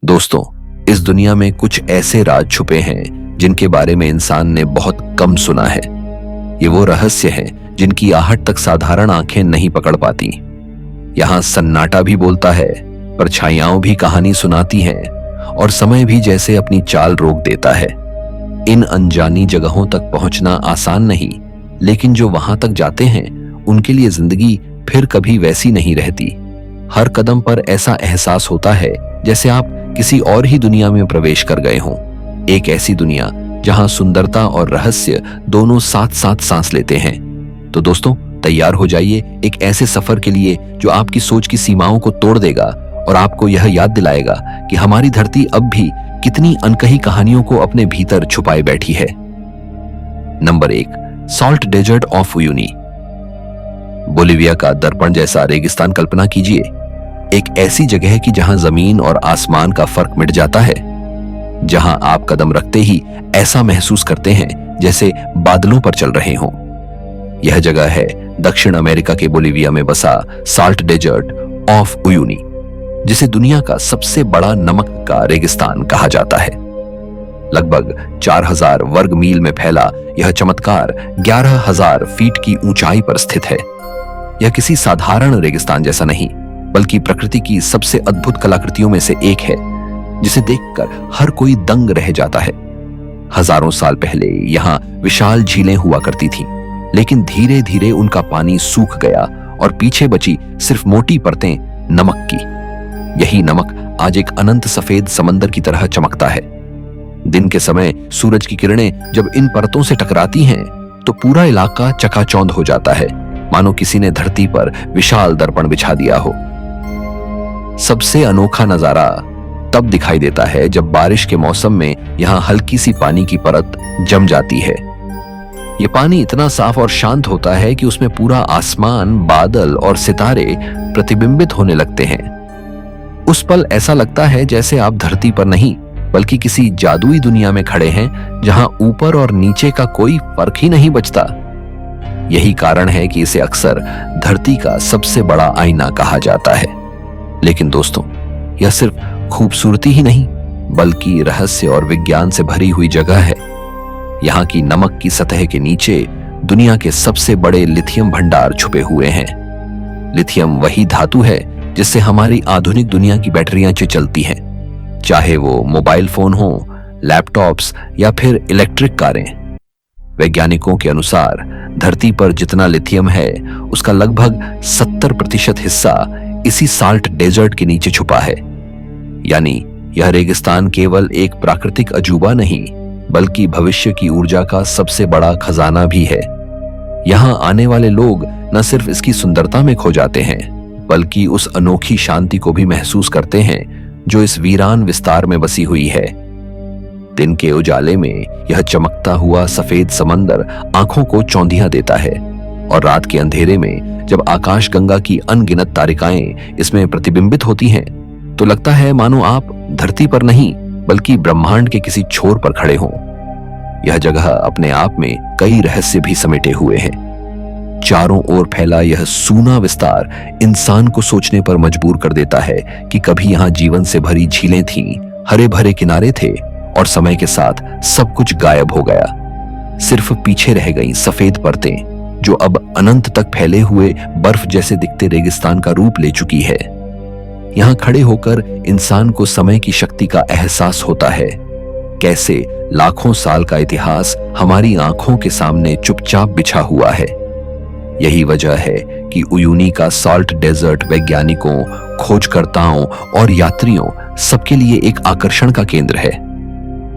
दोस्तों, इस दुनिया में कुछ ऐसे राज छुपे हैं जिनके बारे में इंसान ने बहुत कम सुना है। ये वो रहस्य हैं जिनकी आहट तक साधारण आंखें नहीं पकड़ पाती। यहाँ सन्नाटा भी बोलता है, परछाइयां भी कहानी सुनाती हैं और समय भी जैसे अपनी चाल रोक देता है। इन अनजानी जगहों तक पहुंचना आसान नहीं, लेकिन जो वहां तक जाते हैं उनके लिए जिंदगी फिर कभी वैसी नहीं रहती। हर कदम पर ऐसा एहसास होता है जैसे आप किसी और ही दुनिया में प्रवेश कर गए हों। एक ऐसी दुनिया जहां सुंदरता और रहस्य दोनों साथ साथ सांस लेते हैं। तो दोस्तों, तैयार हो जाइए एक ऐसे सफर के लिए जो आपकी सोच की सीमाओं को तोड़ देगा और आपको यह याद दिलाएगा कि हमारी धरती अब भी कितनी अनकही कहानियों को अपने भीतर छुपाए बैठी है। Number 1, salt desert of Uyuni. Bolivia का दर्पण जैसा रेगिस्तान कल्पना कीजिए। एक ऐसी जगह की जहां जमीन और आसमान का फर्क मिट जाता है, जहां आप कदम रखते ही ऐसा महसूस करते हैं जैसे बादलों पर चल रहे हों। यह जगह है दक्षिण अमेरिका के बोलिविया में बसा साल्ट डेजर्ट ऑफ उयूनी, जिसे दुनिया का सबसे बड़ा नमक का रेगिस्तान कहा जाता है। लगभग 4000 वर्ग मील में फैला यह चमत्कार 11000 फीट की ऊंचाई पर स्थित है। यह किसी साधारण रेगिस्तान जैसा नहीं, बल्कि प्रकृति की सबसे अद्भुत कलाकृतियों में से एक है, जिसे देखकर हर कोई दंग रह जाता है। हजारों साल पहले यहाँ विशाल झीलें हुआ करती थीं, लेकिन धीरे धीरे उनका पानी सूख गया और पीछे बची सिर्फ मोटी परतें नमक की। यही नमक आज एक अनंत सफेद समंदर की तरह चमकता है। दिन के समय सूरज की किरणें जब इन परतों से टकराती हैं, तो पूरा इलाका चकाचौंध हो जाता है, मानो किसी ने धरती पर विशाल दर्पण बिछा दिया हो। सबसे अनोखा नजारा तब दिखाई देता है जब बारिश के मौसम में यहां हल्की सी पानी की परत जम जाती है। यह पानी इतना साफ और शांत होता है कि उसमें पूरा आसमान, बादल और सितारे प्रतिबिंबित होने लगते हैं। उस पल ऐसा लगता है जैसे आप धरती पर नहीं, बल्कि किसी जादुई दुनिया में खड़े हैं, जहां ऊपर और नीचे का कोई फर्क ही नहीं बचता। यही कारण है कि इसे अक्सर धरती का सबसे बड़ा आईना कहा जाता है। लेकिन दोस्तों, यह सिर्फ खूबसूरती ही नहीं, बल्कि रहस्य और विज्ञान से भरी हुई जगह है। यहाँ की नमक की सतह के नीचे दुनिया के सबसे बड़े लिथियम भंडार छुपे हुए हैं। लिथियम वही धातु है जिससे हमारी आधुनिक दुनिया की बैटरियां चलती हैं, चाहे वो मोबाइल फोन हो, लैपटॉप्स या फिर इलेक्ट्रिक कारें। वैज्ञानिकों के अनुसार धरती पर जितना लिथियम है, उसका लगभग 70% हिस्सा इसी साल्ट डेजर्ट के नीचे छुपा है। यानी यह रेगिस्तान केवल एक प्राकृतिक अजूबा नहीं, बल्कि भविष्य की ऊर्जा का सबसे बड़ा खजाना भी है। यहां आने वाले लोग न सिर्फ इसकी सुंदरता में खो जाते हैं, बल्कि उस अनोखी शांति को भी महसूस करते हैं जो इस वीरान विस्तार में बसी हुई है। दिन के उजाले में यह चमकता हुआ सफेद समंदर आंखों को चौंधिया देता है, और रात के अंधेरे में जब आकाश गंगा की अनगिनत तारिकाएं इसमें प्रतिबिंबित होती हैं, तो लगता है मानो आप धरती पर नहीं, बल्कि ब्रह्मांड के किसी छोर पर खड़े हों। यह जगह अपने आप में कई रहस्य भी समेटे हुए हैं। चारों ओर फैला यह सूना विस्तार इंसान को सोचने पर मजबूर कर देता है कि कभी यहाँ जीवन से भरी झीलें थीं, हरे भरे किनारे थे, और समय के साथ सब कुछ गायब हो गया। सिर्फ पीछे रह गई सफेद परतें, जो अब अनंत तक फैले हुए बर्फ जैसे दिखते रेगिस्तान का रूप ले चुकी है। यहां खड़े होकर इंसान को समय की शक्ति का एहसास होता है, कैसे लाखों साल का इतिहास हमारी आंखों के सामने चुपचाप बिछा हुआ है। यही वजह है कि उयूनी का साल्ट डेजर्ट वैज्ञानिकों, खोजकर्ताओं और यात्रियों सबके लिए एक आकर्षण का केंद्र है।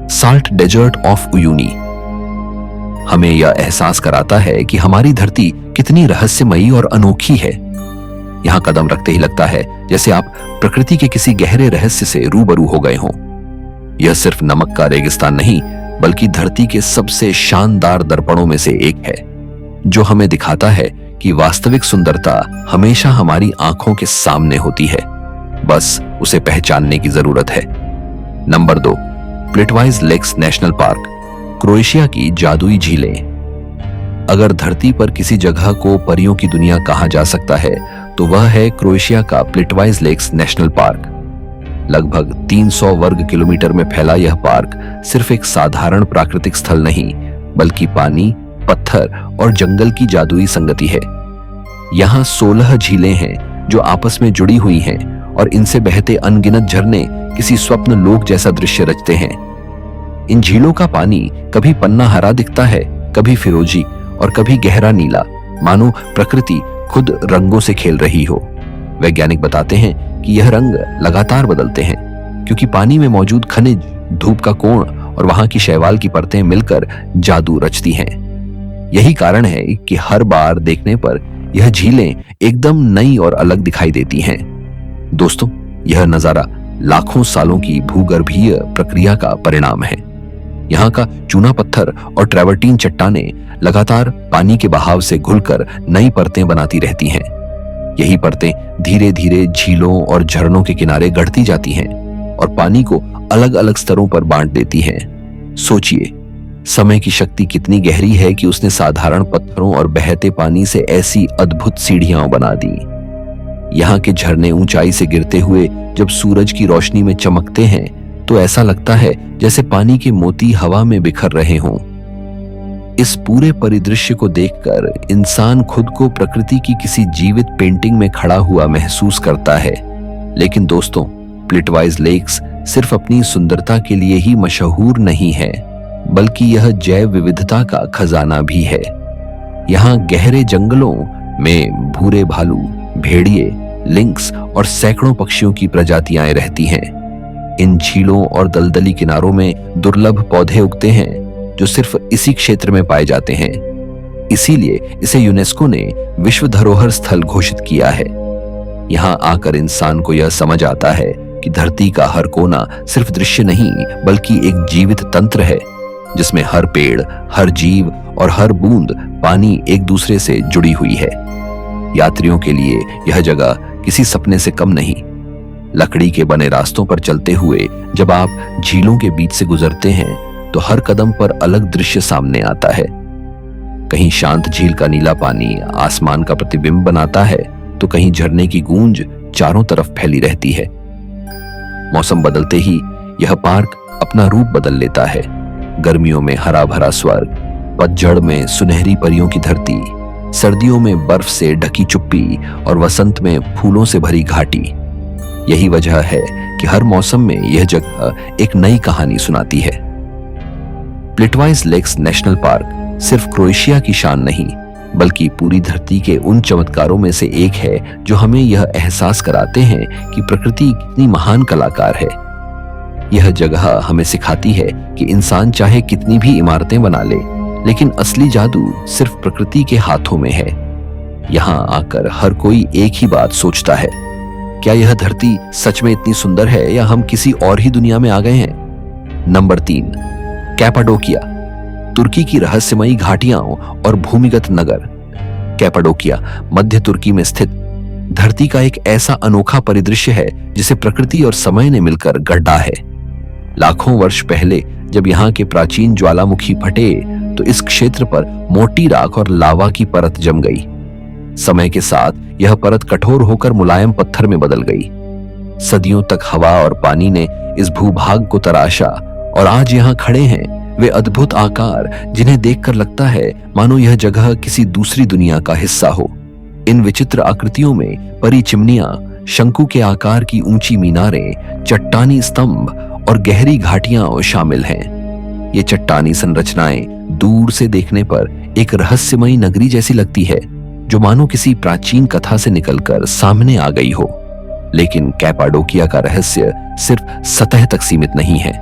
साल्ट डेजर्ट ऑफ उयूनी हमें यह एहसास कराता है कि हमारी धरती कितनी रहस्यमयी और अनोखी है। यहां कदम रखते ही लगता है जैसे आप प्रकृति के किसी गहरे रहस्य से रूबरू हो गए हों। यह सिर्फ नमक का रेगिस्तान नहीं, बल्कि धरती के सबसे शानदार दर्पणों में से एक है, जो हमें दिखाता है कि वास्तविक सुंदरता हमेशा हमारी आंखों के सामने होती है, बस उसे पहचानने की जरूरत है। Number 2, Plitvice Lakes National Park, Croatia की जादुई झीलें। अगर धरती पर किसी जगह को परियों की दुनिया कहा जा सकता है, तो वह है क्रोएशिया का प्लिटवाइज लेक्स नेशनल पार्क। लगभग 300 वर्ग किलोमीटर में फैला यह पार्क सिर्फ एक साधारण प्राकृतिक स्थल नहीं, बल्कि पानी, पत्थर और जंगल की जादुई संगति है। यहाँ 16 झीलें हैं जो आपस में जुड़ी हुई हैं और इनसे बहते अनगिनत झरने किसी स्वप्न लोक जैसा दृश्य रचते हैं। इन झीलों का पानी कभी पन्ना हरा दिखता है, कभी फिरोजी और कभी गहरा नीला, मानो प्रकृति खुद रंगों से खेल रही हो। वैज्ञानिक बताते हैं कि यह रंग लगातार बदलते हैं क्योंकि पानी में मौजूद खनिज, धूप का कोण और वहां की शैवाल की परतें मिलकर जादू रचती हैं। यही कारण है कि हर बार देखने पर यह झीलें एकदम नई और अलग दिखाई देती हैं। दोस्तों, यह नजारा लाखों सालों की भूगर्भीय प्रक्रिया का परिणाम है। यहाँ का चूना पत्थर और ट्रैवर्टीन चट्टानें लगातार पानी के बहाव से घुलकर नई परतें बनाती रहती हैं। यही परतें धीरे धीरे झीलों और झरनों के किनारे गढ़ती जाती हैं और पानी को अलग अलग स्तरों पर बांट देती हैं। सोचिए, समय की शक्ति कितनी गहरी है कि उसने साधारण पत्थरों और बहते पानी से ऐसी अद्भुत सीढ़ियां बना दी। यहाँ के झरने ऊंचाई से गिरते हुए जब सूरज की रोशनी में चमकते हैं तो ऐसा लगता है जैसे पानी के मोती हवा में बिखर रहे हों। इस पूरे परिदृश्य को देखकर इंसान खुद को प्रकृति की किसी जीवित पेंटिंग में खड़ा हुआ महसूस करता है। लेकिन दोस्तों, प्लिटवाइज लेक्स सिर्फ अपनी सुंदरता के लिए ही मशहूर नहीं है, बल्कि यह जैव विविधता का खजाना भी है। यहाँ गहरे जंगलों में भूरे भालू, भेड़िए, लिंक्स और सैकड़ों पक्षियों की प्रजातियां रहती हैं। इन झीलों और दलदली किनारों में दुर्लभ पौधे उगते हैं जो सिर्फ इसी क्षेत्र में पाए जाते हैं। इसीलिए इसे यूनेस्को ने विश्व धरोहर स्थल घोषित किया है। यहाँ आकर इंसान को यह समझ आता है कि धरती का हर कोना सिर्फ दृश्य नहीं, बल्कि एक जीवित तंत्र है जिसमें हर पेड़, हर जीव और हर बूंद पानी एक दूसरे से जुड़ी हुई है। यात्रियों के लिए यह जगह किसी सपने से कम नहीं। लकड़ी के बने रास्तों पर चलते हुए जब आप झीलों के बीच से गुजरते हैं तो हर कदम पर अलग दृश्य सामने आता है। कहीं शांत झील का नीला पानी आसमान का प्रतिबिंब बनाता है, तो कहीं झरने की गूंज चारों तरफ फैली रहती है। मौसम बदलते ही यह पार्क अपना रूप बदल लेता है। गर्मियों में हरा भरा स्वर्ग, पतझड़ में सुनहरी परियों की धरती, सर्दियों में बर्फ से ढकी चुप्पी और वसंत में फूलों से भरी घाटी। यही वजह है कि हर मौसम में यह जगह एक नई कहानी सुनाती है। प्लिटवाइज लेक्स नेशनल पार्क सिर्फ क्रोएशिया की शान नहीं, बल्कि पूरी धरती के उन चमत्कारों में से एक है जो हमें यह एहसास कराते हैं कि प्रकृति कितनी महान कलाकार है। यह जगह हमें सिखाती है कि इंसान चाहे कितनी भी इमारतें बना ले, लेकिन असली जादू सिर्फ प्रकृति के हाथों में है। यहाँ आकर हर कोई एक ही बात सोचता है, क्या यह धरती सच में इतनी सुंदर है या हम किसी और ही दुनिया में आ गए हैं? नंबर 3, कैपाडोकिया, तुर्की की रहस्यमयी घाटियां और भूमिगत नगर। कैपाडोकिया मध्य तुर्की में स्थित धरती का एक ऐसा अनोखा परिदृश्य है जिसे प्रकृति और समय ने मिलकर गढ़ा है। लाखों वर्ष पहले जब यहाँ के प्राचीन ज्वालामुखी फटे तो इस क्षेत्र पर मोटी राख और लावा की परत जम गई। समय के साथ यह परत कठोर होकर मुलायम पत्थर में बदल गई। सदियों तक हवा और पानी ने इस भूभाग को तराशा और आज यहाँ खड़े हैं वे अद्भुत आकार जिन्हें देखकर लगता है मानो यह जगह किसी दूसरी दुनिया का हिस्सा हो। इन विचित्र आकृतियों में परी चिमनियां, शंकु के आकार की ऊंची मीनारें, चट्टानी स्तंभ और गहरी घाटियां शामिल हैं। ये चट्टानी संरचनाएं दूर से देखने पर एक रहस्यमयी नगरी जैसी लगती है, जो मानो किसी प्राचीन कथा से निकलकर सामने आ गई हो। लेकिन कैपाडोकिया का रहस्य सिर्फ सतह तक सीमित नहीं है।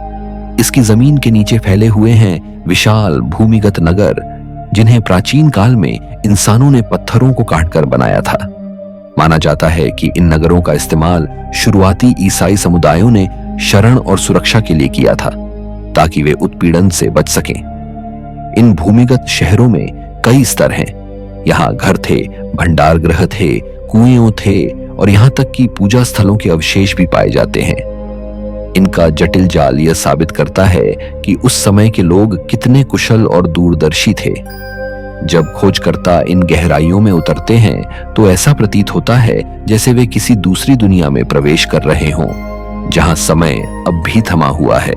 इसकी जमीन के नीचे फैले हुए हैं विशाल भूमिगत नगर, जिन्हें प्राचीन काल में इंसानों ने पत्थरों को काटकर बनाया था। माना जाता है कि इन नगरों का इस्तेमाल शुरुआती ईसाई समुदायों ने शरण और सुरक्षा के लिए किया था, ताकि वे उत्पीड़न से बच सकें। इन भूमिगत शहरों में कई स्तर हैं। यहाँ घर थे, भंडार गृह थे, कुएं थे और यहाँ तक कि पूजा स्थलों के अवशेष भी पाए जाते हैं। इनका जटिल जाल यह साबित करता है कि उस समय के लोग कितने कुशल और दूरदर्शी थे। जब खोजकर्ता इन गहराइयों में उतरते हैं तो ऐसा प्रतीत होता है जैसे वे किसी दूसरी दुनिया में प्रवेश कर रहे हों। जहां समय अब भी थमा हुआ है।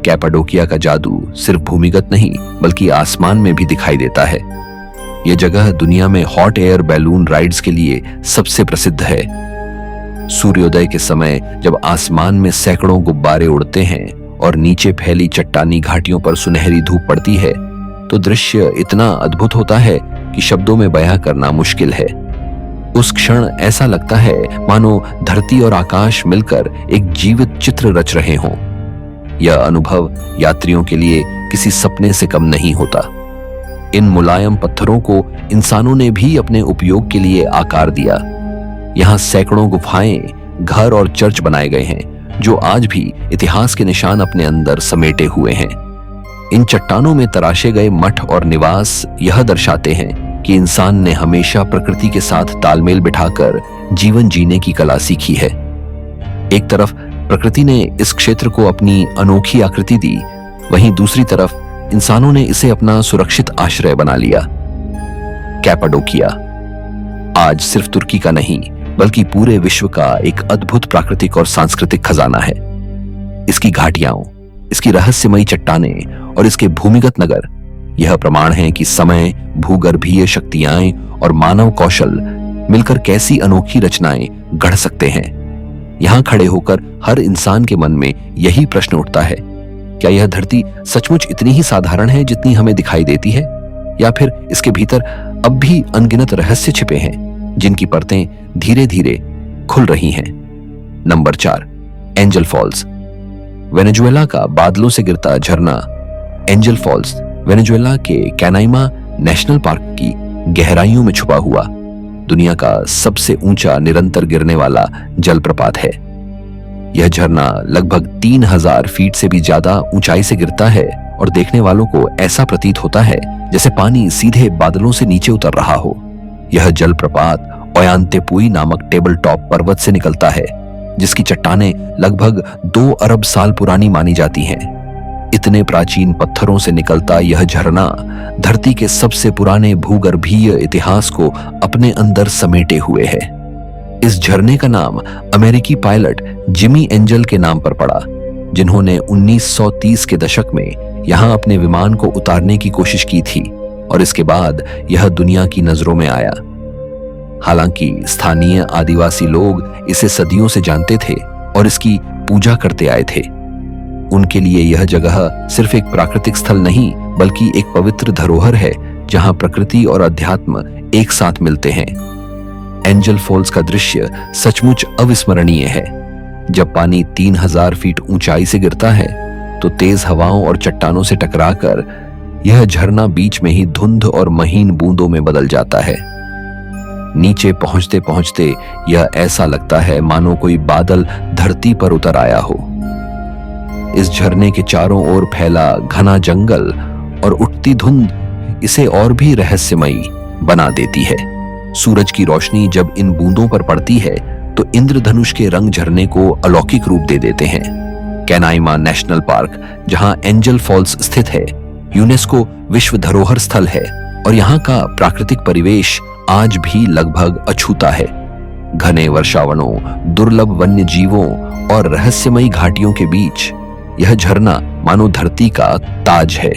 कैपाडोकिया का जादू सिर्फ भूमिगत नहीं बल्कि आसमान में भी दिखाई देता है। यह जगह दुनिया में हॉट एयर बैलून राइड्स के लिए सबसे प्रसिद्ध है। सूर्योदय के समय जब आसमान में सैकड़ों गुब्बारे उड़ते हैं और नीचे फैली चट्टानी घाटियों पर सुनहरी धूप पड़ती है तो दृश्य इतना अद्भुत होता है कि शब्दों में बयां करना मुश्किल है। उस क्षण ऐसा लगता है मानो धरती और आकाश मिलकर एक जीवित चित्र रच रहे हों। यह अनुभव यात्रियों के लिए किसी सपने से कम नहीं होता। इन मुलायम पत्थरों को इंसानों ने भी अपने उपयोग के लिए आकार दिया। यहाँ सैकड़ों गुफाएं, घर और चर्च बनाए गए हैं जो आज भी इतिहास के निशान अपने अंदर समेटे हुए हैं। इन चट्टानों में तराशे गए मठ और निवास यह दर्शाते हैं कि इंसान ने हमेशा प्रकृति के साथ तालमेल बिठाकर जीवन जीने की कला सीखी है। एक तरफ प्रकृति ने इस क्षेत्र को अपनी अनोखी आकृति दी, वहीं दूसरी तरफ इंसानों ने इसे अपना सुरक्षित आश्रय बना लिया। कैपाडोकिया आज सिर्फ तुर्की का नहीं बल्कि पूरे विश्व का एक अद्भुत प्राकृतिक और सांस्कृतिक खजाना है। इसकी घाटियां, इसकी रहस्यमयी चट्टानें और इसके भूमिगत नगर यह प्रमाण है कि समय, भूगर्भीय शक्तियां और मानव कौशल मिलकर कैसी अनोखी रचनाएं गढ़ सकते हैं। यहां खड़े होकर हर इंसान के मन में यही प्रश्न उठता है, क्या यह धरती सचमुच इतनी ही साधारण है जितनी हमें दिखाई देती है, या फिर इसके भीतर अब भी अनगिनत रहस्य छिपे हैं जिनकी परतें धीरे धीरे खुल रही हैं। Number 4, angel false. वेनेजुएला का बादलों से गिरता झरना एंजल फॉल्स वेनेजुएला के कैनाइमा नेशनल पार्क की गहराइयों में छुपा हुआ दुनिया का सबसे ऊंचा निरंतर गिरने वाला जलप्रपात है। यह झरना लगभग 3000 फीट से भी ज्यादा ऊंचाई से गिरता है और देखने वालों को ऐसा प्रतीत होता है जैसे पानी सीधे बादलों से नीचे उतर रहा हो। यह जलप्रपात ओयांतेपुई नामक टेबल टॉप पर्वत से निकलता है जिसकी चट्टानें लगभग 2 अरब साल पुरानी मानी जाती हैं। इतने प्राचीन पत्थरों से निकलता यह झरना धरती के सबसे पुराने भूगर्भीय इतिहास को अपने अंदर समेटे हुए है। इस झरने का नाम अमेरिकी पायलट जिमी एंजल के नाम पर पड़ा, जिन्होंने 1930 के दशक में यहां अपने विमान को उतारने की कोशिश की थी और इसके बाद यह दुनिया की नजरों में आया। हालांकि स्थानीय आदिवासी लोग इसे सदियों से जानते थे और इसकी पूजा करते आए थे। उनके लिए यह जगह सिर्फ एक प्राकृतिक स्थल नहीं बल्कि एक पवित्र धरोहर है जहां प्रकृति और अध्यात्म एक साथ मिलते हैं। एंजल फॉल्स का दृश्य सचमुच अविस्मरणीय है। जब पानी 3000 फीट ऊंचाई से गिरता है तो तेज हवाओं और चट्टानों से टकराकर यह झरना बीच में ही धुंध और महीन बूंदों में बदल जाता है। नीचे पहुंचते पहुंचते यह ऐसा लगता है मानो कोई बादल धरती पर उतर आया हो। इस झरने के चारों ओर फैला घना जंगल और उठती धुंध इसे और भी रहस्यमयी बना देती है। सूरज की रोशनी जब इन बूंदों पर पड़ती है तो इंद्रधनुष के रंग झरने को अलौकिक रूप दे देते हैं। कैनाइमा नेशनल पार्क, जहां एंजल फॉल्स स्थित है, यूनेस्को विश्व धरोहर स्थल है और यहाँ का प्राकृतिक परिवेश आज भी लगभग अछूता है। घने वर्षावनों, दुर्लभ वन्य जीवों और रहस्यमयी घाटियों के बीच यह झरना मानो धरती का ताज है।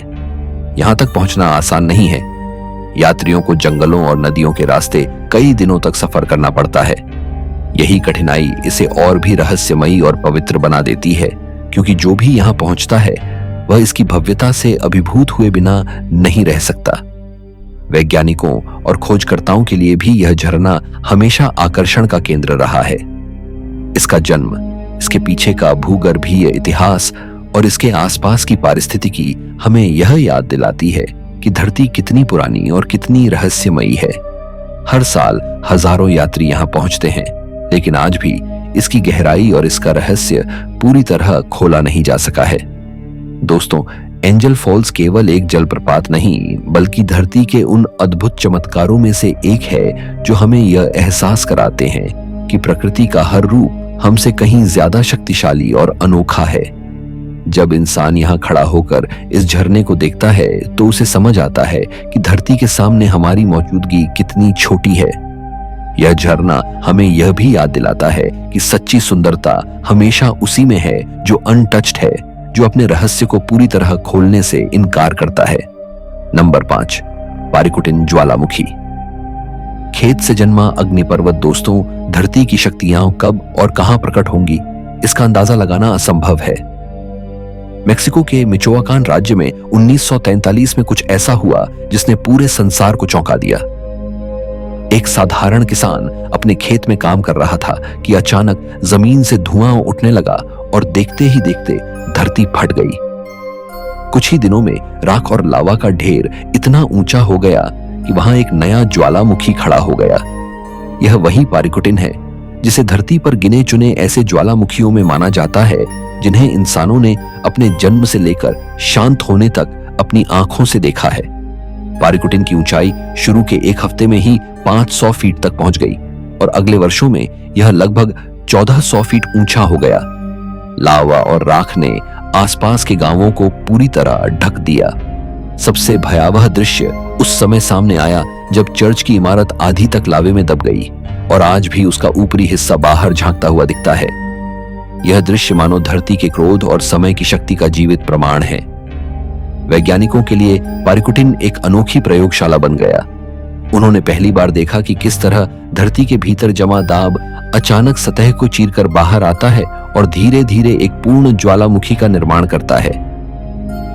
यहां तक पहुंचना आसान नहीं है। यात्रियों को जंगलों और नदियों के रास्ते कई दिनों तक सफर करना पड़ता है। यही कठिनाई इसे और भी रहस्यमयी और पवित्र बना देती है, क्योंकि जो भी यहां पहुंचता है वह इसकी भव्यता से अभिभूत हुए बिना नहीं रह सकता। वैज्ञानिकों और खोजकर्ताओं के लिए भी यह झरना हमेशा आकर्षण का केंद्र रहा है। इसका जन्म, इसके पीछे का भूगर्भीय इतिहास और इसके आसपास की पारिस्थितिकी हमें यह याद दिलाती है कि धरती कितनी पुरानी और कितनी रहस्यमयी है। हर साल हजारों यात्री यहां पहुंचते हैं, लेकिन आज भी इसकी गहराई और इसका रहस्य पूरी तरह खोला नहीं जा सका है। दोस्तों, एंजल फॉल्स केवल एक जलप्रपात नहीं बल्कि धरती के उन अद्भुत चमत्कारों में से एक है जो हमें यह एहसास कराते हैं कि प्रकृति का हर रूप हमसे कहीं ज्यादा शक्तिशाली और अनोखा है। जब इंसान यहाँ खड़ा होकर इस झरने को देखता है तो उसे समझ आता है कि धरती के सामने हमारी मौजूदगी कितनी छोटी है। यह झरना हमें यह भी याद दिलाता है कि सच्ची सुंदरता हमेशा उसी में है जो अनटच्ड है, जो अपने रहस्य को पूरी तरह खोलने से इनकार करता है। नंबर 5, पारिकुटिन ज्वालामुखी। खेत से जन्मा अग्निपर्वत दोस्तों, धरती की शक्तियां कब और कहां प्रकट होंगी, इसका अंदाजा लगाना असंभव है। मेक्सिको के मिचोआकान राज्य में 1943 में कुछ ऐसा हुआ जिसने पूरे संसार को चौंका दिया। एक साधारण किसान अपने खेत में काम कर रहा था कि अचानक जमीन से धुआं उठने लगा और देखते ही देखते धरती फट गई। कुछ ही दिनों में राख और लावा का ढेर इतना ऊंचा हो गया कि वहां एक नया ज्वालामुखी खड़ा हो गया। यह वही पारिकुटिन है जिसे धरती पर गिने चुने ऐसे ज्वालामुखियों में माना जाता है जिन्हें इंसानों ने अपने जन्म से लेकर शांत होने तक अपनी आंखों से देखा है। पारिकुटिन की ऊंचाई शुरू के एक हफ्ते में ही 500 फीट तक पहुंच गई और अगले वर्षों में यह लगभग 1400 फीट ऊंचा हो गया। लावा और राख ने आसपास के गांवों को पूरी तरह ढक दिया। सबसे भयावह दृश्य उस समय सामने आया जब चर्च की इमारत आधी तक लावे में दब गई और आज भी उसका ऊपरी हिस्सा बाहर झांकता हुआ दिखता है। यह दृश्य मानो धरती के क्रोध और समय की शक्ति का जीवित प्रमाण है। वैज्ञानिकों के लिए पारिकुटिन एक अनोखी प्रयोगशाला बन गया। उन्होंने पहली बार देखा कि किस तरह धरती के भीतर जमा दाब अचानक सतह को चीरकर बाहर आता है और धीरे धीरे एक पूर्ण ज्वालामुखी का निर्माण करता है।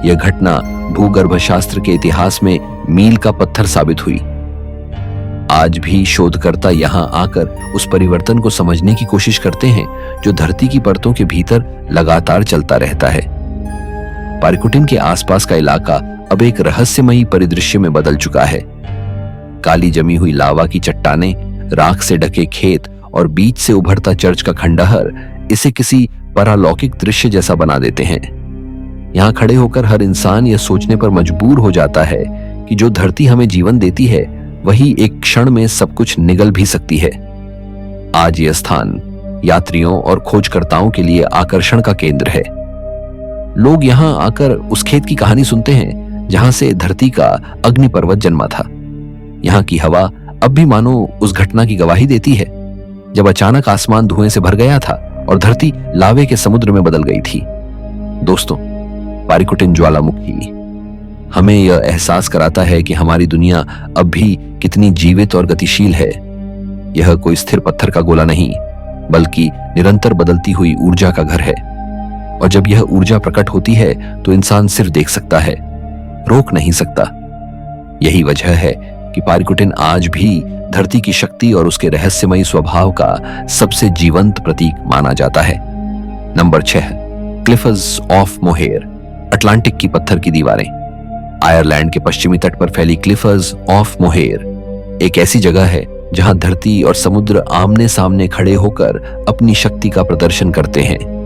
यह घटना भूगर्भशास्त्र के इतिहास में मील का पत्थर साबित हुई। आज भी शोधकर्ता यहां आकर उस परिवर्तन को समझने की कोशिश करते हैं जो धरती की परतों के भीतर लगातार चलता रहता है। पारिकुटिन के आसपास का इलाका अब एक रहस्यमयी परिदृश्य में बदल चुका है। काली जमी हुई लावा की चट्टानें, राख से ढके खेत और बीच से उभरता चर्च का खंडहर इसे किसी पारलौकिक दृश्य जैसा बना देते हैं। यहां खड़े होकर हर इंसान यह सोचने पर मजबूर हो जाता है कि जो धरती हमें जीवन देती है वही एक क्षण में सब कुछ निगल भी सकती है। आज यह स्थान यात्रियों और खोजकर्ताओं के लिए आकर्षण का केंद्र है। लोग यहां आकर उस खेत की कहानी सुनते हैं जहां से धरती का अग्निपर्वत जन्मा था। यहां की हवा अब भी मानो उस घटना की गवाही देती है जब अचानक आसमान धुएं से भर गया था और धरती लावे के समुद्र में बदल गई थी। दोस्तों, पारिकुटिन ज्वालामुखी हमें यह एहसास कराता है कि हमारी दुनिया अब भी कितनी जीवित और गतिशील है। यह कोई स्थिर पत्थर का गोला नहीं, बल्कि निरंतर बदलती हुई ऊर्जा का घर है। और जब यह ऊर्जा प्रकट होती है तो इंसान सिर्फ देख सकता है, रोक नहीं सकता। यही वजह है कि पारिकुटिन आज भी धरती की शक्ति और उसके रहस्यमयी स्वभाव का सबसे जीवंत प्रतीक माना जाता है। Number 6, cliffs of mohair, Atlantic की पत्थर की दीवारें। आयरलैंड के पश्चिमी तट पर फैली क्लिफ्स ऑफ मोहेर एक ऐसी जगह है जहां धरती और समुद्र आमने सामने खड़े होकर अपनी शक्ति का प्रदर्शन करते हैं।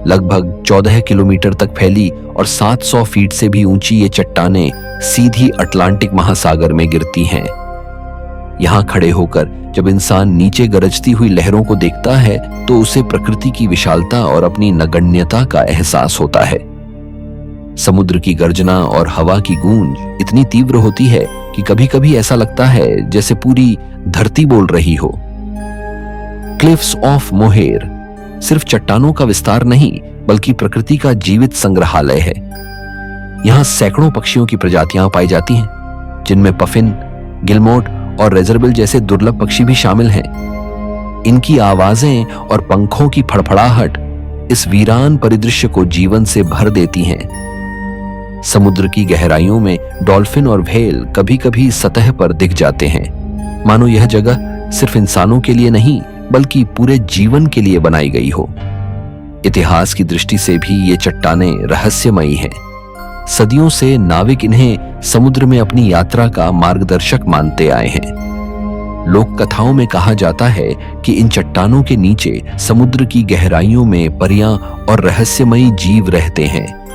लगभग 14 किलोमीटर तक फैली और 700 फीट से भी ऊंची ये चट्टानें सीधी अटलांटिक महासागर में गिरती हैं। यहां खड़े होकर जब इंसान नीचे गरजती हुई लहरों को देखता है तो उसे प्रकृति की विशालता और अपनी नगण्यता का एहसास होता है। समुद्र की गर्जना और हवा की गूंज इतनी तीव्र होती है कि कभी-कभी ऐसा लगता है जैसे पूरी धरती बोल रही हो। क्लिफ्स ऑफ मोहेर सिर्फ चट्टानों का विस्तार नहीं, बल्कि प्रकृति का जीवित संग्रहालय है। यहां सैकड़ों पक्षियों की प्रजातियां पाई जाती हैं, जिनमें पफिन, गिलमोट और रेजरबिल जैसे दुर्लभ पक्षी भी शामिल हैं। इनकी आवाजें और पंखों की फड़फड़ाहट इस वीरान परिदृश्य को जीवन से भर देती हैं। समुद्र की गहराइयों में डॉल्फिन और व्हेल कभी-कभी सतह पर दिख जाते हैं, मानो यह जगह सिर्फ इंसानों के लिए नहीं बल्कि पूरे जीवन के लिए बनाई गई हो। इतिहास की दृष्टि से भी ये चट्टानें रहस्यमयी हैं। सदियों से नाविक इन्हें समुद्र में अपनी यात्रा का मार्गदर्शक मानते आए हैं। लोक कथाओं में कहा जाता है कि इन चट्टानों के नीचे समुद्र की गहराइयों में परियां और रहस्यमयी जीव रहते हैं।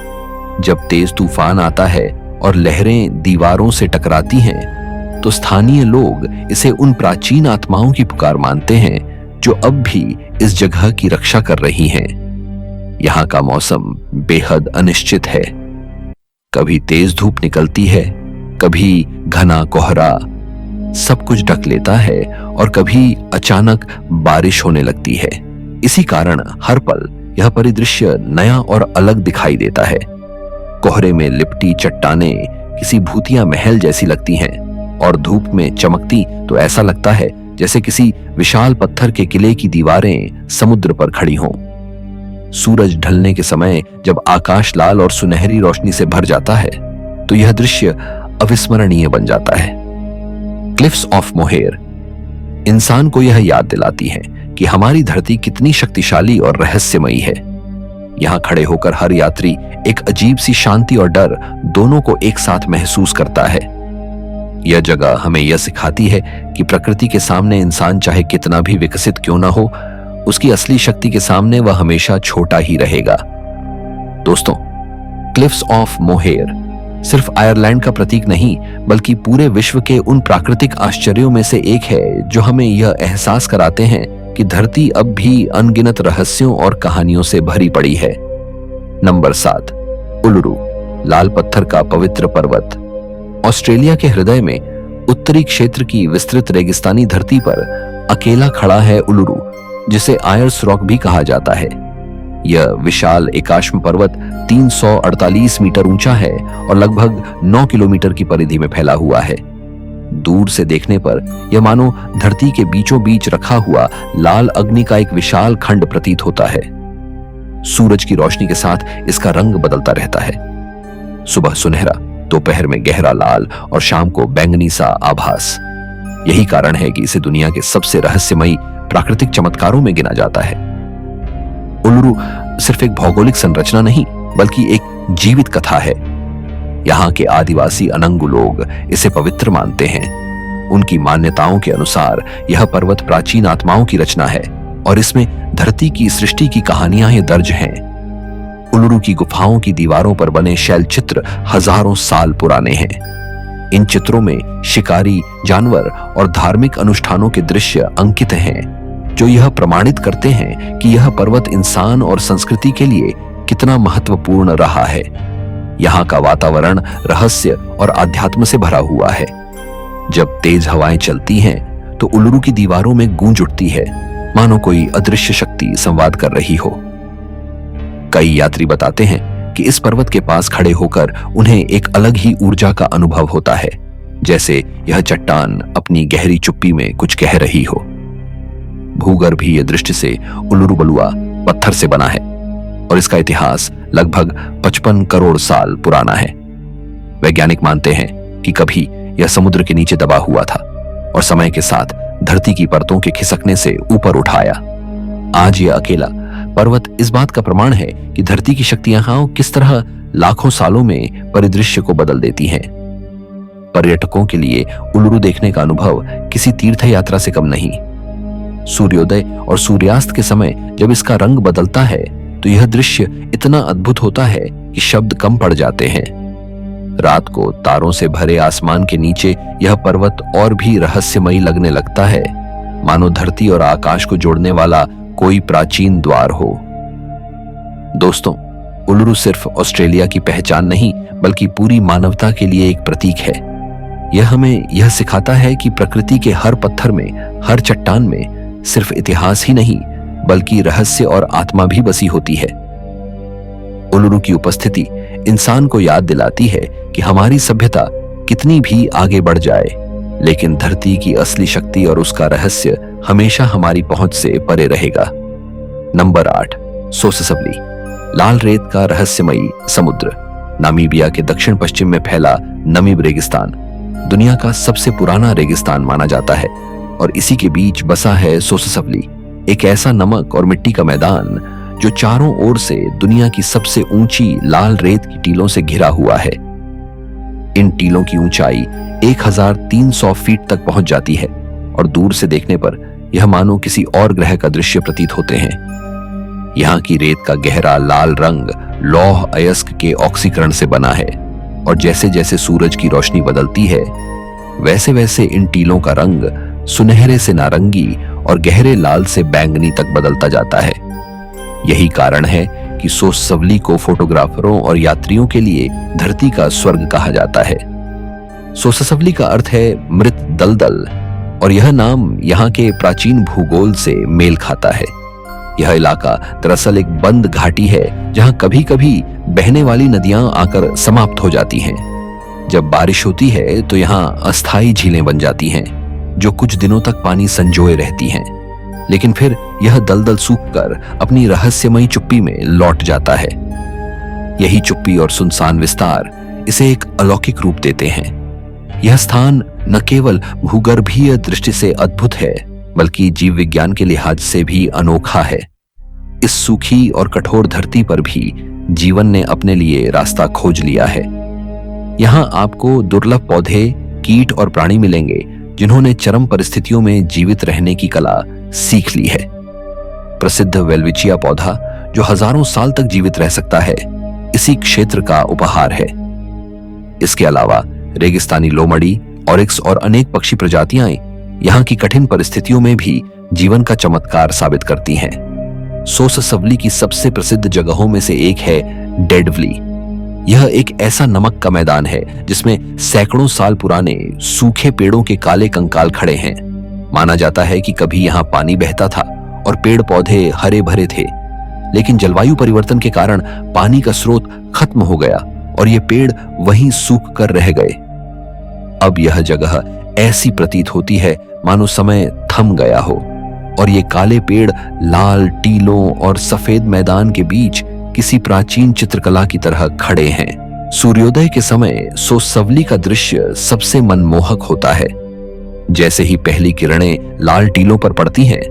जब तेज तूफान आता है और लहरें दीवारों से टकराती हैं, तो स्थानीय लोग इसे उन प्राचीन आत्माओं की पुकार मानते हैं जो अब भी इस जगह की रक्षा कर रही हैं। यहाँ का मौसम बेहद अनिश्चित है। कभी तेज धूप निकलती है, कभी घना कोहरा, सब कुछ ढक लेता है और कभी अचानक बारिश होने लगती है। इसी कारण हर पल यह परिदृश्य नया और अलग दिखाई देता है। कोहरे में लिपटी चट्टानें किसी भूतिया महल जैसी लगती हैं और धूप में चमकती तो ऐसा लगता है जैसे किसी विशाल पत्थर के किले की दीवारें समुद्र पर खड़ी हों। सूरज ढलने के समय जब आकाश लाल और सुनहरी रोशनी से भर जाता है तो यह दृश्य अविस्मरणीय बन जाता है। क्लिफ्स ऑफ मोहेर इंसान को यह याद दिलाती है कि हमारी धरती कितनी शक्तिशाली और रहस्यमयी है। यहां खड़े होकर हर यात्री एक अजीब सी शांति और डर दोनों को एक साथ महसूस करता है। यह जगह हमें यह सिखाती है कि प्रकृति के सामने इंसान चाहे कितना भी विकसित क्यों ना हो, उसकी असली शक्ति के सामने वह हमेशा छोटा ही रहेगा। दोस्तों, क्लिफ्स ऑफ मोहेर सिर्फ आयरलैंड का प्रतीक नहीं बल्कि पूरे विश्व के उन प्राकृतिक आश्चर्यों में से एक है जो हमें यह एहसास कराते हैं कि धरती अब भी अनगिनत रहस्यों और कहानियों से भरी पड़ी है। नंबर 7, उलुरू, लाल पत्थर का पवित्र पर्वत। ऑस्ट्रेलिया के हृदय में उत्तरी क्षेत्र की विस्तृत रेगिस्तानी धरती पर अकेला खड़ा है उलुरू, जिसे आयर्स रॉक भी कहा जाता है। यह विशाल एकाश्म पर्वत 348 मीटर ऊंचा है और लगभग 9 किलोमीटर की परिधि में फैला हुआ है। दूर से देखने पर यह मानो धरती के बीचों बीच रखा हुआ लाल अग्नि का एक विशाल खंड प्रतीत होता है। सूरज की रोशनी के साथ इसका रंग बदलता रहता है। सुबह सुनहरा, दोपहर में गहरा लाल और शाम को बैंगनी सा आभास। यही कारण है कि इसे दुनिया के सबसे रहस्यमयी प्राकृतिक चमत्कारों में गिना जाता है। उलुरू सिर्फ एक भौगोलिक संरचना नहीं बल्कि एक जीवित कथा है। यहाँ के आदिवासी अनंगु लोग इसे पवित्र मानते हैं। उनकी मान्यताओं के अनुसार यह पर्वत प्राचीन आत्माओं की रचना है और इसमें धरती की सृष्टि की कहानियां ही दर्ज हैं। उलुरू की गुफाओं की दीवारों पर बने शैल चित्र हजारों साल पुराने हैं। इन चित्रों में शिकारी, जानवर और धार्मिक अनुष्ठानों के दृश्य अंकित हैं, जो यह प्रमाणित करते हैं कि यह पर्वत इंसान और संस्कृति के लिए कितना महत्वपूर्ण रहा है। यहाँ का वातावरण रहस्य और आध्यात्म से भरा हुआ है। जब तेज हवाएं चलती हैं तो उलुरू की दीवारों में गूंज उठती है, मानो कोई अदृश्य शक्ति संवाद कर रही हो। कई यात्री बताते हैं कि इस पर्वत के पास खड़े होकर उन्हें एक अलग ही ऊर्जा का अनुभव होता है, जैसे यह चट्टान अपनी गहरी चुप्पी में कुछ कह रही हो। भूगर्भीय दृष्टि से उलुरू बलुआ पत्थर से बना है और इसका इतिहास लगभग 55 करोड़ साल पुराना है। वैज्ञानिक मानते हैं कि कभी यह समुद्र के नीचे दबा हुआ था और समय के साथ धरती की परतों के खिसकने से ऊपर उठ आया। आज यह अकेला पर्वत इस बात का प्रमाण है कि धरती की शक्तियां किस तरह लाखों सालों में परिदृश्य को बदल देती हैं। पर्यटकों के लिए उलुरू देखने का अनुभव किसी तीर्थ यात्रा से कम नहीं। सूर्योदय और सूर्यास्त के समय जब इसका रंग बदलता है तो यह दृश्य इतना अद्भुत होता है कि शब्द कम पड़ जाते हैं। रात को तारों से भरे आसमान के नीचे यह पर्वत और भी रहस्यमयी लगने लगता है, मानो धरती और आकाश को जोड़ने वाला कोई प्राचीन द्वार हो। दोस्तों, उलुरू सिर्फ ऑस्ट्रेलिया की पहचान नहीं बल्कि पूरी मानवता के लिए एक प्रतीक है। यह हमें यह सिखाता है कि प्रकृति के हर पत्थर में, हर चट्टान में सिर्फ इतिहास ही नहीं बल्कि रहस्य और आत्मा भी बसी होती है। उलुरू की उपस्थिति इंसान को याद दिलाती है कि हमारी सभ्यता कितनी भी आगे बढ़ जाए, लेकिन धरती की असली शक्ति और उसका रहस्य हमेशा हमारी पहुंच से परे रहेगा। नंबर 8, सोससवली, लाल रेत का रहस्यमयी समुद्र। नामीबिया के दक्षिण पश्चिम में फैला नमीब रेगिस्तान दुनिया का सबसे पुराना रेगिस्तान माना जाता है और इसी के बीच बसा है सोससवली, एक ऐसा नमक और मिट्टी का मैदान जो चारों ओर से दुनिया की सबसे ऊंची लाल रेत की टीलों से घिरा हुआ है। इन टीलों की ऊंचाई 1300 फीट तक पहुंच जाती है और दूर से देखने पर यह मानो किसी और ग्रह का दृश्य प्रतीत होते हैं। यहाँ की रेत का गहरा लाल रंग लौह अयस्क के ऑक्सीकरण से बना है और जैसे जैसे सूरज की रोशनी बदलती है वैसे वैसे इन टीलों का रंग सुनहरे से नारंगी और गहरे लाल से बैंगनी तक बदलता जाता है। यही कारण है कि सोससवली को फोटोग्राफरों और यात्रियों के लिए धरती का स्वर्ग कहा जाता है। सोससवली का अर्थ है मृत दलदल और यह नाम यहाँ के प्राचीन भूगोल से मेल खाता है। यह इलाका दरअसल एक बंद घाटी है जहाँ कभी कभी बहने वाली नदियां आकर समाप्त हो जाती हैं। जब बारिश होती है तो यहाँ अस्थायी झीलें बन जाती हैं जो कुछ दिनों तक पानी संजोए रहती हैं, लेकिन फिर यह दलदल सूखकर अपनी रहस्यमयी चुप्पी में लौट जाता है। यही चुप्पी और सुनसान विस्तार इसे एक अलौकिक रूप देते हैं। यह स्थान न केवल भूगर्भीय दृष्टि से अद्भुत है बल्कि जीव विज्ञान के लिहाज से भी अनोखा है। इस सूखी और कठोर धरती पर भी जीवन ने अपने लिए रास्ता खोज लिया है। यहाँ आपको दुर्लभ पौधे, कीट और प्राणी मिलेंगे जिन्होंने चरम परिस्थितियों में जीवित रहने की कला सीख ली है। प्रसिद्ध वेलविचिया पौधा जो हजारों साल तक जीवित रह सकता है, इसी क्षेत्र का उपहार है। इसके अलावा रेगिस्तानी लोमड़ी, ऑरिक्स और अनेक पक्षी प्रजातियां यहाँ की कठिन परिस्थितियों में भी जीवन का चमत्कार साबित करती हैं। सोससवली की सबसे प्रसिद्ध जगहों में से एक है डेड वैली। यह एक ऐसा नमक का मैदान है जिसमें सैकड़ों साल पुराने सूखे पेड़ों के काले कंकाल खड़े हैं। माना जाता है कि कभी यहाँ पानी बहता था और पेड़ पौधे हरे भरे थे, लेकिन जलवायु परिवर्तन के कारण पानी का स्रोत खत्म हो गया और ये पेड़ वहीं सूख कर रह गए। अब यह जगह ऐसी प्रतीत होती है मानो समय थम गया हो और ये काले पेड़ लाल टीलों और सफेद मैदान के बीच किसी प्राचीन चित्रकला की तरह खड़े हैं। सूर्योदय के समय सोससवली का दृश्य सबसे मनमोहक होता है। जैसे ही पहली किरणें लाल टीलों पर पड़ती हैं,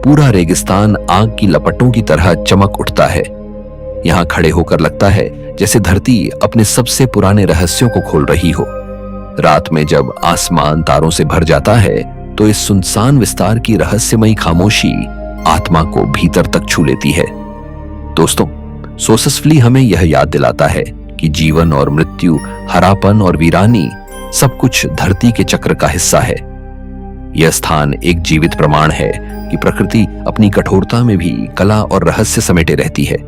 पूरा रेगिस्तान आग की लपटों की तरह चमक उठता है। यहाँ खड़े होकर लगता है जैसे धरती अपने सबसे पुराने रहस्यों को खोल रही हो। रात में जब आसमान तारों से भर जाता है तो इस सुनसान विस्तार की रहस्यमयी खामोशी आत्मा को भीतर तक छू लेती है। दोस्तों, सोससवली हमें यह याद दिलाता है कि जीवन और मृत्यु, हरापन और वीरानी सब कुछ धरती के चक्र का हिस्सा है। यह स्थान एक जीवित प्रमाण है कि प्रकृति अपनी कठोरता में भी कला और रहस्य समेटे रहती है।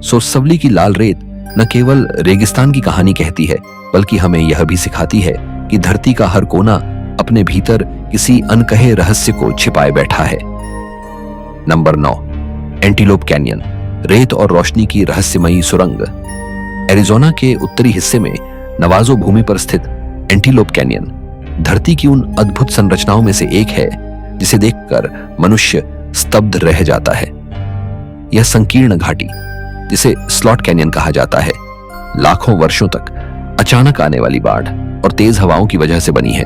सोससवली की लाल रेत न केवल रेगिस्तान की कहानी कहती है बल्कि हमें यह भी सिखाती है कि धरती का हर कोना अपने भीतर किसी अनकहे रहस्य को छिपाए बैठा है। नंबर 9, एंटीलोप कैनियन, रेत और रोशनी की रहस्यमयी सुरंग। एरिज़ोना के उत्तरी हिस्से में नवाजो भूमि पर स्थित एंटीलोप कैनियन धरती की उन अद्भुत संरचनाओं में से एक है जिसे देखकर मनुष्य स्तब्ध रह जाता है। यह संकीर्ण घाटी, जिसे स्लॉट कैनियन कहा जाता है, लाखों वर्षों तक अचानक आने वाली बाढ़ और तेज हवाओं की वजह से बनी है।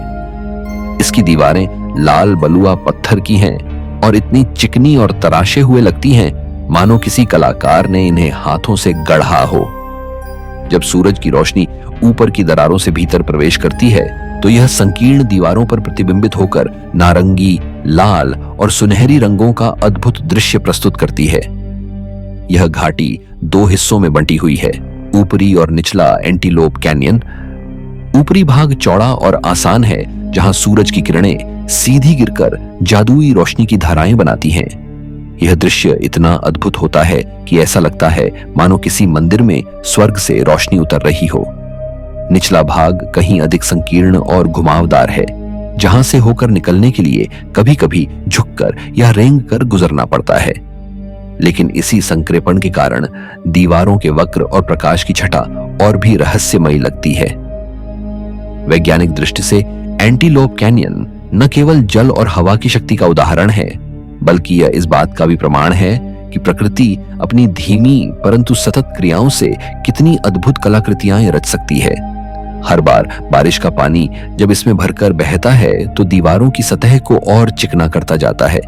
इसकी दीवारें लाल बलुआ पत्थर की हैं और इतनी चिकनी और तराशे हुए लगती हैं मानो किसी कलाकार ने इन्हें हाथों से गढ़ा हो। जब सूरज की रोशनी ऊपर की दरारों से भीतर प्रवेश करती है तो यह संकीर्ण दीवारों पर प्रतिबिंबित होकर नारंगी, लाल और सुनहरी रंगों का अद्भुत दृश्य प्रस्तुत करती है। यह घाटी 2 हिस्सों में बंटी हुई है, ऊपरी और निचला एंटीलोप कैनियन। ऊपरी भाग चौड़ा और आसान है जहां सूरज की किरणें सीधी गिरकर जादुई रोशनी की धाराएं बनाती हैं। यह दृश्य इतना अद्भुत होता है कि ऐसा लगता है मानो किसी मंदिर में स्वर्ग से रोशनी उतर रही हो। निचला भाग कहीं अधिक संकीर्ण और घुमावदार है, जहां से होकर निकलने के लिए कभी कभी झुककर या रेंग कर गुजरना पड़ता है। लेकिन इसी संक्रेपण के कारण दीवारों के वक्र और प्रकाश की छटा और भी रहस्यमयी लगती है। वैज्ञानिक दृष्टि से एंटीलोप कैनियन न केवल जल और हवा की शक्ति का उदाहरण है, बल्कि यह इस बात का भी प्रमाण है कि प्रकृति अपनी धीमी परंतु सतत क्रियाओं से कितनी अद्भुत कलाकृतियां रच सकती है। हर बार बारिश का पानी जब इसमें भरकर बहता है तो दीवारों की सतह को और चिकना करता जाता है,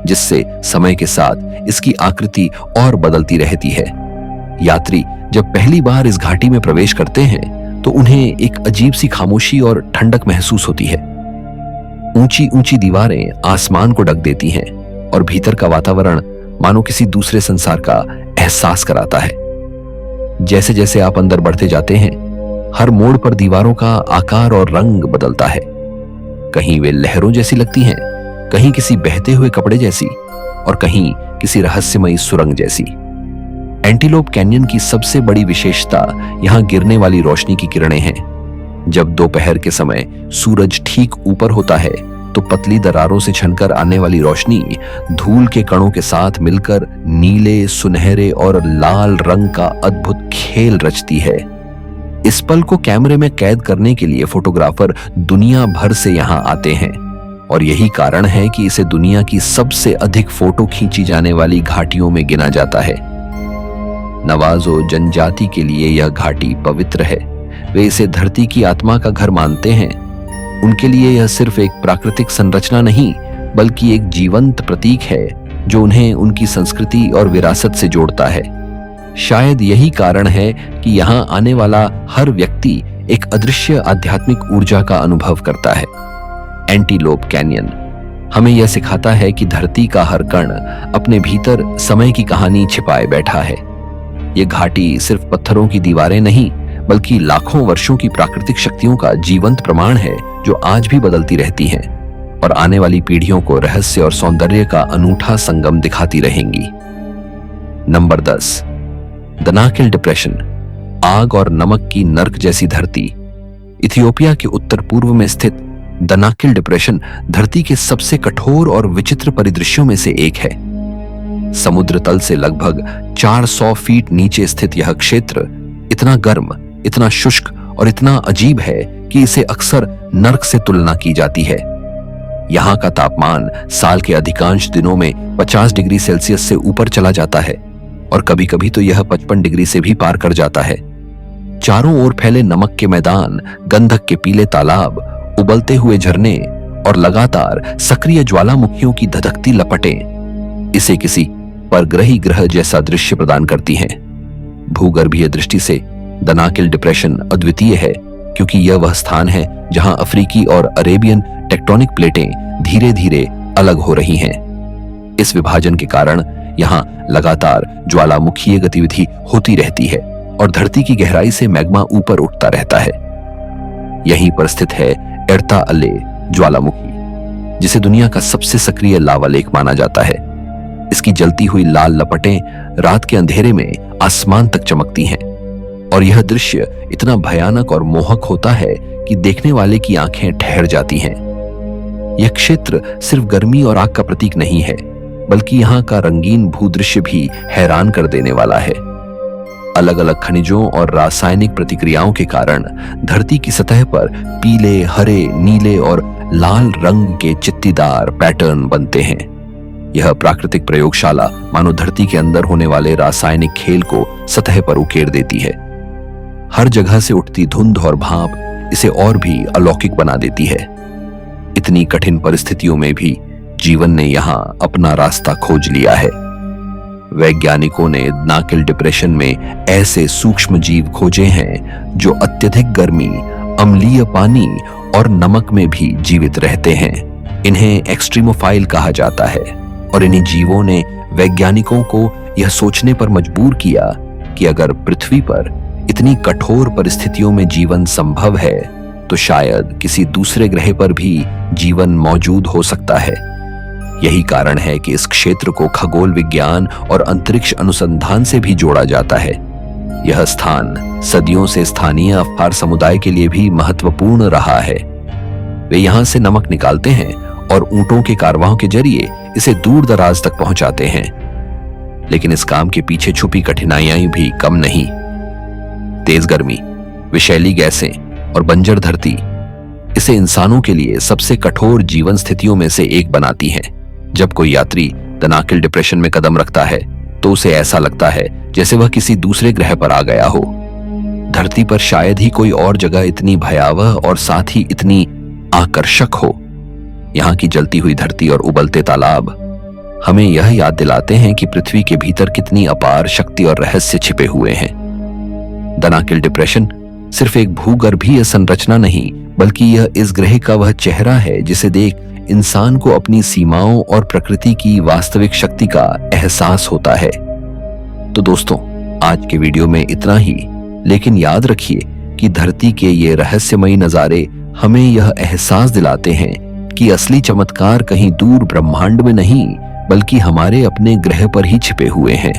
जिससे समय के साथ इसकी आकृति और बदलती रहती है। यात्री जब पहली बार इस घाटी में प्रवेश करते हैं तो उन्हें एक अजीब सी खामोशी और ठंडक महसूस होती है। ऊंची ऊंची दीवारें आसमान को ढक देती हैं और भीतर का वातावरण मानो किसी दूसरे संसार का एहसास कराता है। जैसे जैसे आप अंदर बढ़ते जाते हैं, हर मोड़ पर दीवारों का आकार और रंग बदलता है। कहीं वे लहरों जैसी लगती हैं, कहीं किसी बहते हुए कपड़े जैसी और कहीं किसी रहस्यमयी सुरंग जैसी। एंटीलोप कैनियन की सबसे बड़ी विशेषता यहाँ गिरने वाली रोशनी की किरणें हैं। जब दोपहर के समय सूरज ठीक ऊपर होता है तो पतली दरारों से छनकर आने वाली रोशनी धूल के कणों के साथ मिलकर नीले, सुनहरे और लाल रंग का अद्भुत खेल रचती है। इस पल को कैमरे में कैद करने के लिए फोटोग्राफर दुनिया भर से यहां आते हैं और यही कारण है कि इसे दुनिया की सबसे अधिक फोटो खींची जाने वाली घाटियों में गिना जाता है। नवाजो जनजाति के लिए यह घाटी पवित्र है। वे इसे धरती की आत्मा का घर मानते हैं। उनके लिए यह सिर्फ एक प्राकृतिक संरचना नहीं, बल्कि एक जीवंत प्रतीक है जो उन्हें उनकी संस्कृति और विरासत से जोड़ता है। शायद यही कारण है कि यहाँ आने वाला हर व्यक्ति एक अदृश्य आध्यात्मिक ऊर्जा का अनुभव करता है। एंटीलोप कैनियन हमें यह सिखाता है कि धरती का हर कण अपने भीतर समय की कहानी छिपाए बैठा है। ये घाटी सिर्फ पत्थरों की दीवारें नहीं, बल्कि लाखों वर्षों की प्राकृतिक शक्तियों का जीवंत प्रमाण है जो आज भी बदलती रहती हैं और आने वाली पीढ़ियों को रहस्य और सौंदर्य का अनूठा संगम दिखाती रहेंगी। नंबर 10, दनाकिल डिप्रेशन, आग और नमक की नर्क जैसी धरती। इथियोपिया के उत्तर पूर्व में स्थित दनाकिल डिप्रेशन धरती के सबसे कठोर और विचित्र परिदृश्यों में से एक है। समुद्र तल से लगभग 400 फीट नीचे स्थित यह क्षेत्र इतना गर्म, इतना शुष्क और इतना अजीब है कि इसे अक्सर नर्क से तुलना की जाती है। यहाँ का तापमान साल के अधिकांश दिनों में 50 डिग्री सेल्सियस से ऊपर चला जाता है और कभी-कभी तो यह 55 डिग्री से भी पार कर जाता है। चारों ओर फैले नमक के मैदान, गंधक के पीले तालाब, उबलते हुए झरने और लगातार सक्रिय ज्वालामुखियों की धधकती लपटें इसे किसी परग्रही ग्रह जैसा दृश्य प्रदान करती हैं। भूगर्भीय दृष्टि से दनाकिल डिप्रेशन अद्वितीय है क्योंकि यह वह स्थान है जहां अफ्रीकी और अरेबियन टेक्टोनिक प्लेटें धीरे धीरे अलग हो रही हैं। इस विभाजन के कारण यहां लगातार ज्वालामुखीय गतिविधि होती रहती है और धरती की गहराई से मैग्मा ऊपर उठता रहता है। यहीं पर स्थित है एर्ता अले ज्वालामुखी, जिसे दुनिया का सबसे सक्रिय लावा लेक माना जाता है। इसकी जलती हुई लाल लपटें रात के अंधेरे में आसमान तक चमकती हैं और यह दृश्य इतना भयानक और मोहक होता है कि देखने वाले की आंखें ठहर जाती हैं। यह क्षेत्र सिर्फ गर्मी और आग का प्रतीक नहीं है, बल्कि यहाँ का रंगीन भूदृश्य भी हैरान कर देने वाला है। अलग अलग खनिजों और रासायनिक प्रतिक्रियाओं के कारण धरती की सतह पर पीले, हरे, नीले और लाल रंग के चित्तीदार पैटर्न बनते हैं। यह प्राकृतिक प्रयोगशाला मानो धरती के अंदर होने वाले रासायनिक खेल को सतह पर उकेर देती है। हर जगह से उठती धुंध और भाप इसे और भी अलौकिक बना देती है। इतनी कठिन परिस्थितियों में भी जीवन ने यहाँ अपना रास्ता खोज लिया है। वैज्ञानिकों ने दनाकिल डिप्रेशन में ऐसे सूक्ष्म जीव खोजे हैं जो अत्यधिक गर्मी, अम्लीय पानी और नमक में भी जीवित रहते हैं। इन्हें एक्सट्रीमोफाइल कहा जाता है और इन्हीं जीवों ने वैज्ञानिकों को यह सोचने पर मजबूर किया कि अगर पृथ्वी पर इतनी कठोर परिस्थितियों में जीवन संभव है तो शायद किसी दूसरे ग्रह पर भी जीवन मौजूद हो सकता है। यही कारण है कि इस क्षेत्र को खगोल विज्ञान और अंतरिक्ष अनुसंधान से भी जोड़ा जाता है। यह स्थान सदियों से स्थानीय अफार समुदाय के लिए भी महत्वपूर्ण रहा है। वे यहाँ से नमक निकालते हैं और ऊंटों के कारवां के जरिए इसे दूर दराज तक पहुंचाते हैं। लेकिन इस काम के पीछे छुपी कठिनाइयां भी कम नहीं। तेज गर्मी, विषैली गैसें और बंजर धरती इसे इंसानों के लिए सबसे कठोर जीवन स्थितियों में से एक बनाती हैं। जब कोई यात्री दनाकिल डिप्रेशन में कदम रखता है तो उसे ऐसा लगता है जैसे वह किसी दूसरे ग्रह पर आ गया हो। धरती पर शायद ही कोई और जगह इतनी भयावह और साथ ही इतनी आकर्षक हो। यहाँ की जलती हुई धरती और उबलते तालाब हमें यह याद दिलाते हैं कि पृथ्वी के भीतर कितनी अपार शक्ति और रहस्य छिपे हुए हैं। दनाकिल डिप्रेशन सिर्फ एक भूगर्भीय संरचना नहीं, बल्कि यह इस ग्रह का वह चेहरा है जिसे देख इंसान को अपनी सीमाओं और प्रकृति की वास्तविक शक्ति का एहसास होता है। तो दोस्तों, आज के वीडियो में इतना ही, लेकिन याद रखिए कि धरती के ये रहस्यमयी नजारे हमें यह एहसास दिलाते हैं कि असली चमत्कार कहीं दूर ब्रह्मांड में नहीं, बल्कि हमारे अपने ग्रह पर ही छिपे हुए हैं।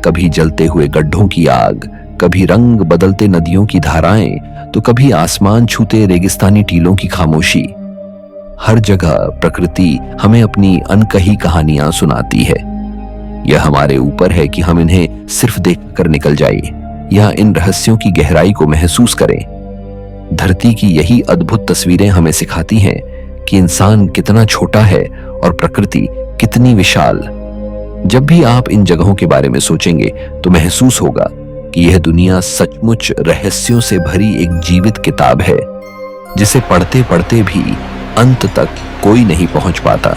कभी जलते हुए गड्ढों की आग, कभी रंग बदलते नदियों की धाराएं, तो कभी आसमान छूते रेगिस्तानी टीलों की खामोशी। हर जगह प्रकृति हमें अपनी अनकही कहानियां सुनाती है। यह हमारे ऊपर है कि हम इन्हें सिर्फ देखकर निकल जाए या इन रहस्यों की गहराई को महसूस करें। धरती की यही अद्भुत तस्वीरें हमें सिखाती हैं कि इंसान कितना छोटा है और प्रकृति कितनी विशाल। जब भी आप इन जगहों के बारे में सोचेंगे तो महसूस होगा कि यह दुनिया सचमुच रहस्यों से भरी एक जीवित किताब है, जिसे पढ़ते पढ़ते भी अंत तक कोई नहीं पहुंच पाता।